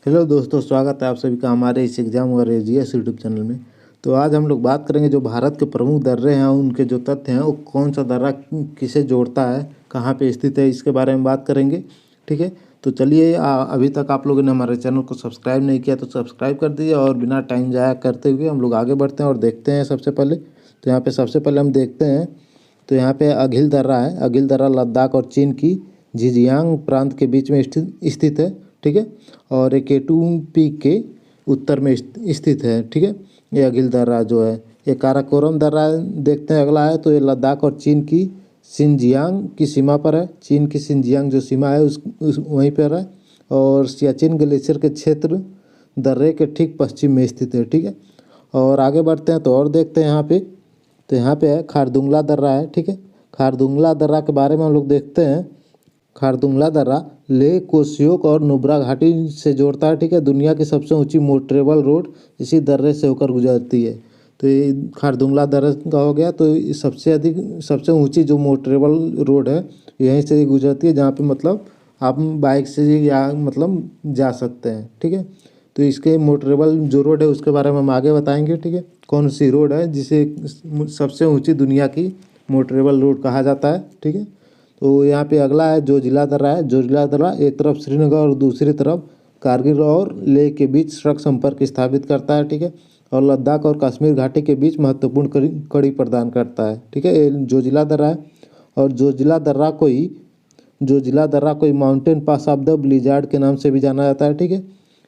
Hello दोस्तों, स्वागत है आप सभी का हमारे इस एग्जाम और एजीएस यूट्यूब चैनल में। तो आज हम लोग बात करेंगे जो भारत के प्रमुख दर्रे हैं उनके जो तथ्य हैं वो कौन सा दर्रा किसे जोड़ता है, कहाँ पे स्थित है, इसके बारे में बात करेंगे। ठीक है, तो चलिए अभी तक आप लोगों ने हमारे चैनल को सब्सक्राइब नहीं किया तो सब्सक्राइब कर दीजिए और बिना टाइम ज़ाया करते हुए हम लोग आगे बढ़ते हैं और देखते हैं। सबसे पहले तो यहाँ पे सबसे पहले हम देखते हैं तो यहाँ पे अघिल दर्रा है। अघिल दर्रा लद्दाख और चीन की झिंजियांग प्रांत के बीच में स्थित है। ठीक है, और ये केटू के उत्तर में स्थित है। ठीक है, ये अघिल दर्रा जो है ये काराकोरम दर्रा देखते हैं। अगला है तो ये लद्दाख और चीन की सिंजियांग की सीमा पर है। चीन की सिंजियांग जो सीमा है उस वहीं पर है और सियाचिन ग्लेशियर के क्षेत्र दर्रे के ठीक पश्चिम में स्थित है। ठीक है, और आगे बढ़ते हैं तो और देखते हैं यहाँ पे तो यहाँ पे है खारदुंगला दर्रा है। ठीक है, खारदुंगला दर्रा के बारे में हम लोग देखते हैं। खारदुंगला दर्रा लेह कोसियोक और नुब्रा घाटी से जोड़ता है। ठीक है, दुनिया की सबसे ऊंची मोटरेबल रोड इसी दर्रे से होकर गुजरती है। तो ये खारदुंगला दर्रा का हो गया। तो सबसे ऊंची जो मोटरेबल रोड है यहीं से गुजरती है, जहाँ पे मतलब आप बाइक से या मतलब जा सकते हैं। ठीक है, तो इसके मोटरेबल जो रोड है उसके बारे में हम आगे बताएंगे। ठीक है, कौन सी रोड है जिसे सबसे ऊंची दुनिया की मोटरेबल रोड कहा जाता है। ठीक है, तो यहाँ पे अगला है जोजिला दर्रा है। जोजिला दर्रा एक तरफ श्रीनगर और दूसरी तरफ कारगिल और लेह के बीच सड़क संपर्क स्थापित करता है। ठीक है, और लद्दाख और कश्मीर घाटी के बीच महत्वपूर्ण कड़ी प्रदान करता है। ठीक है, ये जोजिला दर्रा है। और जोजिला दर्रा कोई mountain pass of the blizzard के नाम से भी जाना जाता है। ठीक है,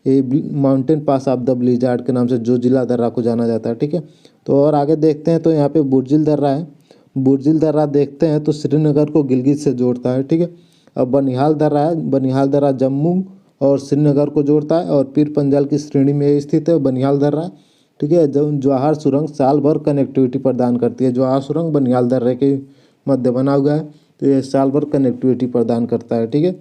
ये mountain pass of the blizzard के नाम से जोजिला दर्रा को जाना जाता है। ठीक है, तो और आगे देखते हैं तो यहाँ पे बुर्जिल दर्रा है। बुर्जिल दर्रा देखते हैं तो श्रीनगर को गिलगित से जोड़ता है। ठीक है, अब बनिहाल दर्रा है। बनिहाल दर्रा जम्मू और श्रीनगर को जोड़ता है और पीर पंजाल की श्रेणी में स्थित है बनिहाल दर्रा। ठीक है, जवाहर सुरंग साल भर कनेक्टिविटी प्रदान करती है। जवाहर सुरंग बनिहाल दर्रे के मध्य बना हुआ है, तो ये साल भर कनेक्टिविटी प्रदान करता है। ठीक है,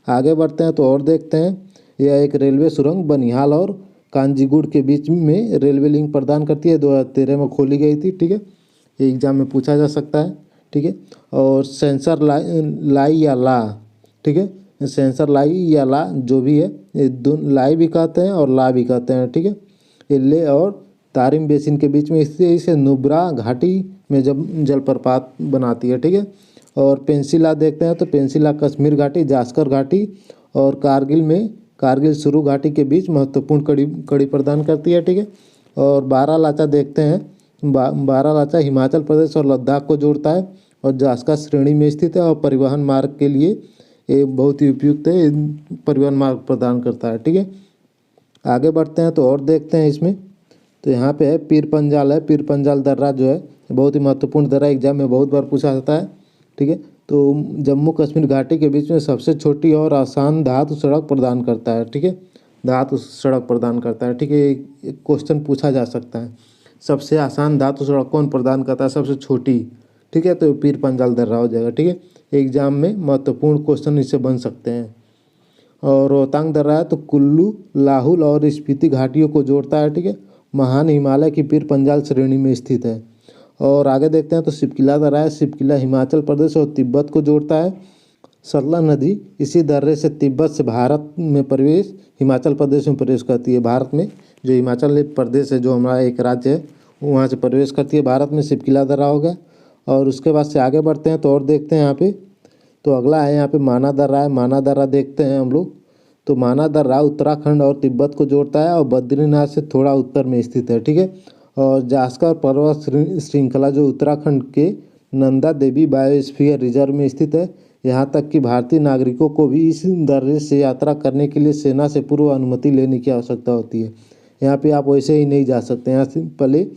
आगे बढ़ते हैं तो और देखते हैं यह एक रेलवे सुरंग बनिहाल और कांजीगुड़ के बीच में रेलवे लिंक प्रदान करती है। 2013 में खोली गई थी। ठीक है, ये एग्जाम में पूछा जा सकता है। ठीक है, और सेंसर लाई या ला। ठीक है, सेंसर लाई या ला जो भी है ये लाई भी कहते हैं और ला भी कहते हैं। ठीक है, ये ले और तारिम बेसिन के बीच में स्थित है। इसे नुब्रा घाटी में जब जलप्रपात बनाती है। ठीक है, और पेंसिला देखते हैं तो पेंसिला कश्मीर घाटी, जास्कर घाटी और कारगिल सुरू घाटी के बीच महत्वपूर्ण कड़ी प्रदान करती है। ठीक है, और बारालाचा देखते हैं। बारालाचा हिमाचल प्रदेश और लद्दाख को जोड़ता है और जास्का श्रेणी में स्थित है और परिवहन मार्ग के लिए ये बहुत ही उपयुक्त है, परिवहन मार्ग प्रदान करता है। ठीक है, आगे बढ़ते हैं तो और देखते हैं इसमें तो यहाँ पे है पीर पंजाल है। पीर पंजाल दर्रा जो है बहुत ही महत्वपूर्ण दर्रा, एग्जाम में बहुत बार पूछा जाता है। ठीक है, तो जम्मू कश्मीर घाटी के बीच में सबसे छोटी और आसान धातु सड़क प्रदान करता है। ठीक है, धातु सड़क प्रदान करता है। ठीक है, एक क्वेश्चन पूछा जा सकता है, सबसे आसान धातु सड़क कौन प्रदान करता है, सबसे छोटी। ठीक है, तो पीर पंजाल दर्रा हो जाएगा। ठीक है, एग्जाम में महत्वपूर्ण क्वेश्चन इससे बन सकते हैं। और रोहतांग दर्रा है तो कुल्लू, लाहुल और स्पीति घाटियों को जोड़ता है। ठीक है, महान हिमालय की पीर पंजाल श्रेणी में स्थित है। और आगे देखते हैं तो शिपकिला दर्रा है। शिपकिला हिमाचल प्रदेश और तिब्बत को जोड़ता है। सतलज नदी इसी दर्रे से तिब्बत से भारत में प्रवेश, हिमाचल प्रदेश में प्रवेश करती है। भारत में जो हिमाचल प्रदेश है, जो हमारा एक राज्य है, वहाँ से प्रवेश करती है भारत में। शिपकिला दर्रा हो गया। और उसके बाद से आगे बढ़ते हैं तो और देखते हैं यहाँ पे तो अगला है यहाँ पे माना दर्रा है। माना दर्रा देखते हैं हम लोग तो माना दर्रा उत्तराखंड और तिब्बत को जोड़ता है और बद्रीनाथ से थोड़ा उत्तर में स्थित है। ठीक है, और जास्कर पर्वत श्रृंखला जो उत्तराखंड के नंदा देवी बायोस्फीयर रिजर्व में स्थित है। यहाँ तक कि भारतीय नागरिकों को भी इस दर्रे से यात्रा करने के लिए सेना से पूर्व अनुमति लेने की आवश्यकता होती है। यहाँ पे आप वैसे ही नहीं जा सकते, यहाँ से पहले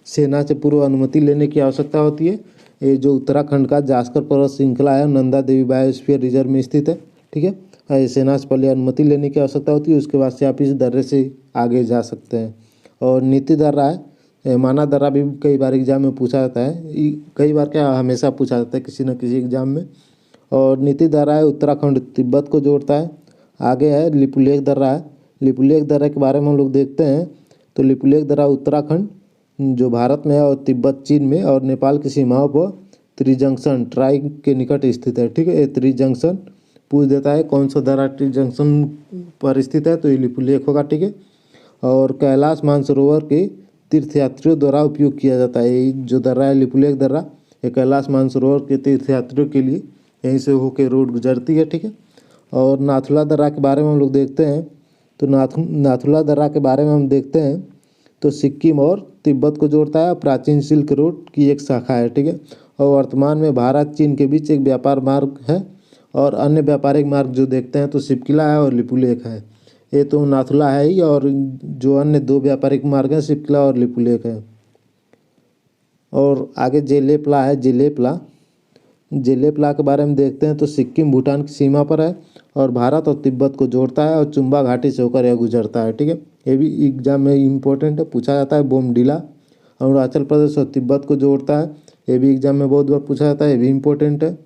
सेना से पूर्व अनुमति लेने की आवश्यकता होती है। ये जो उत्तराखंड का जास्कर पर्वत श्रृंखला है नंदा देवी बायोस्फीयर रिजर्व में स्थित है। ठीक है, सेना से पहले अनुमति लेने की आवश्यकता होती है, उसके बाद से आप इस दर्रे से आगे जा सकते हैं। और नीति दर्रा है। माना दर्रा भी कई बार एग्जाम में पूछा जाता है, कई बार क्या हमेशा पूछा जाता है किसी न किसी एग्जाम में। और नीति दर्रा है उत्तराखंड तिब्बत को जोड़ता है। आगे है लिपुलेख दर्रा है। लिपुलेख दर्रा के बारे में हम लोग देखते हैं तो लिपुलेख दर्रा उत्तराखंड जो भारत में है और तिब्बत चीन में और नेपाल की सीमाओं पर त्रिजंक्शन ट्राई के निकट स्थित है। ठीक है, ये त्रिजंक्शन पूछ देता है कौन सा दर्रा टी जंक्शन पर स्थित है, तो ये लिपुलेख होगा। ठीक है। और कैलाश मानसरोवर के तीर्थयात्रियों द्वारा उपयोग किया जाता है। ये जो दर्रा है लिपुलेख दर्रा, ये कैलाश मानसरोवर के तीर्थयात्रियों के लिए यहीं से होकर रोड गुजरती है। ठीक है। और नाथुला दर्रा के बारे में हम लोग देखते हैं, तो नाथुला दर्रा के बारे में हम देखते हैं तो सिक्किम और तिब्बत को जोड़ता है, प्राचीन सिल्क रोड की एक शाखा है। ठीक है। और वर्तमान में भारत चीन के बीच एक व्यापार मार्ग है। और अन्य व्यापारिक मार्ग जो देखते हैं तो शिपकिला है और लिपुलेख है। ये तो नाथुला है ही, और जो अन्य दो व्यापारिक मार्ग हैं शिपकिला और लिपुलेख है। और आगे जेलेपला है, जेलेपला के बारे में देखते हैं तो सिक्किम भूटान की सीमा पर है और भारत और तिब्बत को जोड़ता है और चुम्बा घाटी से होकर यह गुजरता है। ठीक है। ये भी एग्जाम में इम्पोर्टेंट है, पूछा जाता है। बोमडिला अरुणाचल प्रदेश और तिब्बत को जोड़ता है, ये भी एग्जाम में बहुत बार पूछा जाता है, ये भी इम्पोर्टेंट है।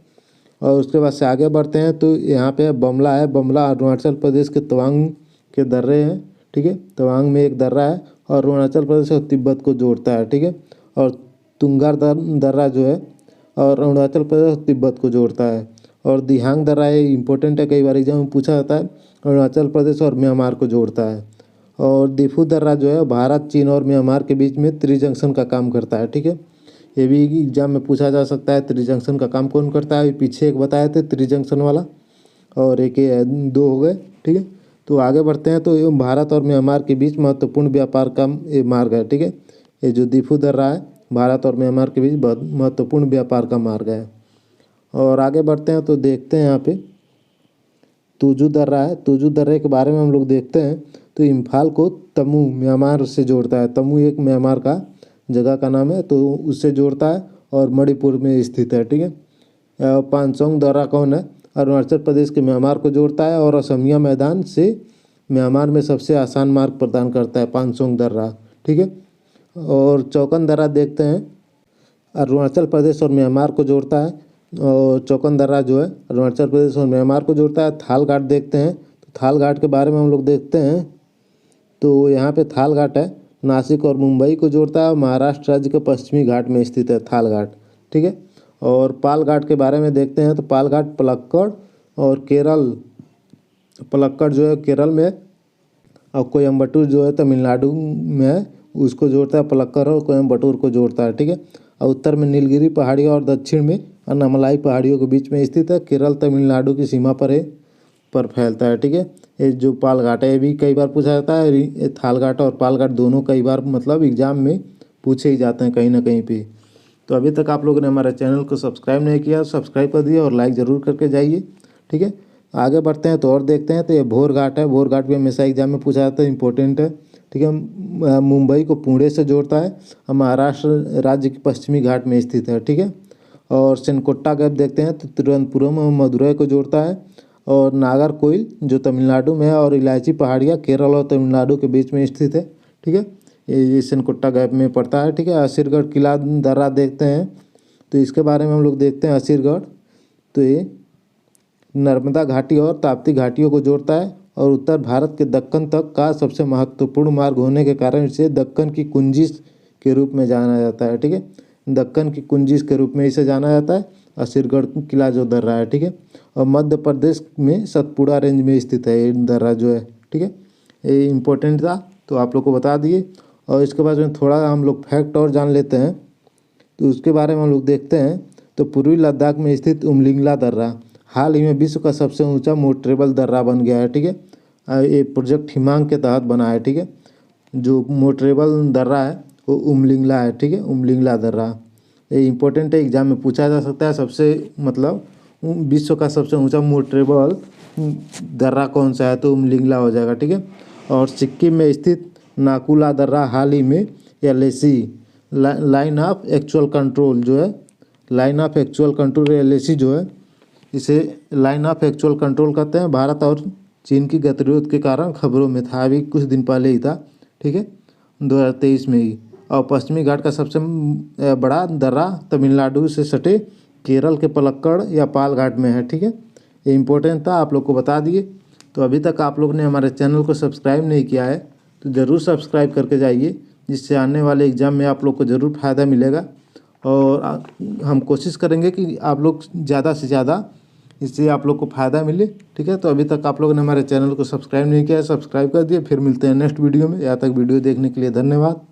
और उसके बाद से आगे बढ़ते हैं तो यहाँ पे बमला है, बमला अरुणाचल प्रदेश के तवांग के दर्रे हैं। ठीक है। तवांग में एक दर्रा है और अरुणाचल प्रदेश और तिब्बत को जोड़ता है। ठीक है। और तुंगार दर्रा जो है और अरुणाचल प्रदेश और तिब्बत को जोड़ता है। और दिहांग दर्रा है, इम्पोर्टेंट है, कई बार एग्जाम में पूछा जाता है, अरुणाचल प्रदेश और म्यांमार को जोड़ता है। और दिफू दर्रा जो है भारत चीन और म्यांमार के बीच में त्रिजंक्शन का काम करता है। ठीक है। ये भी एग्जाम में पूछा जा सकता है, त्रिजंक्शन का काम कौन करता है। पीछे एक बताए थे त्रिजंक्शन वाला, और एक दो हो गए। ठीक है। तो आगे बढ़ते हैं तो भारत और म्यांमार के बीच महत्वपूर्ण व्यापार का ये मार्ग है। ठीक है। ये जो दिफू दर्रा है भारत और म्यांमार के बीच बहुत महत्वपूर्ण व्यापार का मार्ग है। और आगे बढ़ते हैं तो देखते हैं यहाँ पे तुजू दर्रा है। तुजू दर्रे के बारे में हम लोग देखते हैं तो इम्फाल को तमू म्यांमार से जोड़ता है। तमू एक म्यांमार का जगह का नाम है, तो उससे जोड़ता है और मणिपुर में स्थित है। ठीक है। पांचोंग दर्रा कौन है, अरुणाचल प्रदेश के म्यांमार को जोड़ता है और असमिया मैदान से म्यांमार में सबसे आसान मार्ग प्रदान करता है पांचोंग दर्रा। ठीक है। और चौकन दर्रा देखते हैं, अरुणाचल प्रदेश और म्यांमार को जोड़ता है। और चौकन दर्रा जो है अरुणाचल प्रदेश और म्यांमार को जोड़ता है। थाल घाट देखते हैं तो थाल घाट के बारे में हम लोग देखते हैं तो यहाँ पे थाल घाट है, नासिक और मुंबई को जोड़ता है। महाराष्ट्र राज्य के पश्चिमी घाट में स्थित है थाल घाट। ठीक है। और पाल घाट के बारे में देखते हैं तो पाल घाट पलक्कड़ और केरल, पलक्कड़ जो है केरल में और कोयम्बटूर जो है तमिलनाडु में है, उसको जोड़ता है। पलक्कड़ और कोयम्बटूर को जोड़ता है। ठीक है। और उत्तर में नीलगिरी पहाड़ियों और दक्षिण में अन्नामलाई पहाड़ियों के बीच में स्थित है। केरल तमिलनाडु की सीमा पर है, पर फैलता है। ठीक है। ये जो पाल घाट है ये भी कई बार पूछा जाता है। ये थाल घाट और पाल घाट दोनों कई बार मतलब एग्जाम में पूछे ही जाते हैं कहीं ना कहीं पे। तो अभी तक आप लोगों ने हमारे चैनल को सब्सक्राइब नहीं किया, सब्सक्राइब कर दिए और लाइक ज़रूर करके जाइए। ठीक है। आगे बढ़ते हैं तो और देखते हैं तो ये भोर घाट है। भोर घाट भी हमेशा एग्जाम में पूछा जाता है, इंपॉर्टेंट है। ठीक है। मुंबई को पुणे से जोड़ता है और महाराष्ट्र राज्य के पश्चिमी घाट में स्थित है। ठीक है। और सेनकोट्टा गैप देखते हैं तो तिरुवनंतपुरम और मदुरई को जोड़ता है। और नागरकोइल जो तमिलनाडु में है और इलायची पहाड़ियाँ केरल और तमिलनाडु के बीच में स्थित है। ठीक है। ये सेनकोट्टा गैप में पड़ता है। ठीक है। असीरगढ़ किला दर्रा देखते हैं तो इसके बारे में हम लोग देखते हैं। असीरगढ़ तो ये नर्मदा घाटी और ताप्ती घाटियों को जोड़ता है और उत्तर भारत के दक्कन तक का सबसे महत्वपूर्ण मार्ग होने के कारण इसे दक्कन की कुंजिश के रूप में जाना जाता है। ठीक है। दक्कन की कुंजिश के रूप में इसे जाना जाता है असीरगढ़ किला जो दर्रा है। ठीक है। और मध्य प्रदेश में सतपुड़ा रेंज में स्थित है ये दर्रा जो है। ठीक है। ये इम्पोर्टेंट था तो आप लोग को बता दिए। और इसके बाद में थोड़ा हम लोग फैक्ट और जान लेते हैं तो उसके बारे में हम लोग देखते हैं तो पूर्वी लद्दाख में स्थित उमलिंगला दर्रा हाल ही में विश्व का सबसे ऊंचा मोटरेबल दर्रा बन गया है। ठीक है। ये प्रोजेक्ट हिमांग के तहत बना है। ठीक है। जो मोटरेबल दर्रा है वो उमलिंगला है। ठीक है। उमलिंगला दर्रा ये इंपॉर्टेंट है, एग्जाम में पूछा जा सकता है। सबसे मतलब विश्व का सबसे ऊंचा मोटरेबल दर्रा कौन सा है तो उमलिंगला हो जाएगा। ठीक है। और सिक्किम में स्थित नाकुला दर्रा हाल ही में LAC line of actual control जो है, line of actual control LAC जो है, इसे लाइन ऑफ एक्चुअल कंट्रोल कहते हैं। भारत और चीन की गतिरोध के कारण खबरों में था, अभी कुछ दिन पहले ही था। ठीक है। 2023 में ही। और पश्चिमी घाट का सबसे बड़ा दर्रा तमिलनाडु से सटे केरल के पलक्कड़ या पाल घाट में है। ठीक है। ये इंपॉर्टेंट था, आप लोग को बता दिए। तो अभी तक आप लोग ने हमारे चैनल को सब्सक्राइब नहीं किया है तो ज़रूर सब्सक्राइब करके जाइए, जिससे आने वाले एग्ज़ाम में आप लोग को ज़रूर फ़ायदा मिलेगा। और हम कोशिश करेंगे कि आप लोग ज़्यादा से ज़्यादा इससे आप लोग को फ़ायदा मिले। ठीक है, तो अभी तक आप लोगों ने हमारे चैनल को सब्सक्राइब नहीं किया है, सब्सक्राइब कर दिए। फिर मिलते हैं नेक्स्ट वीडियो में। यहाँ तक वीडियो देखने के लिए धन्यवाद।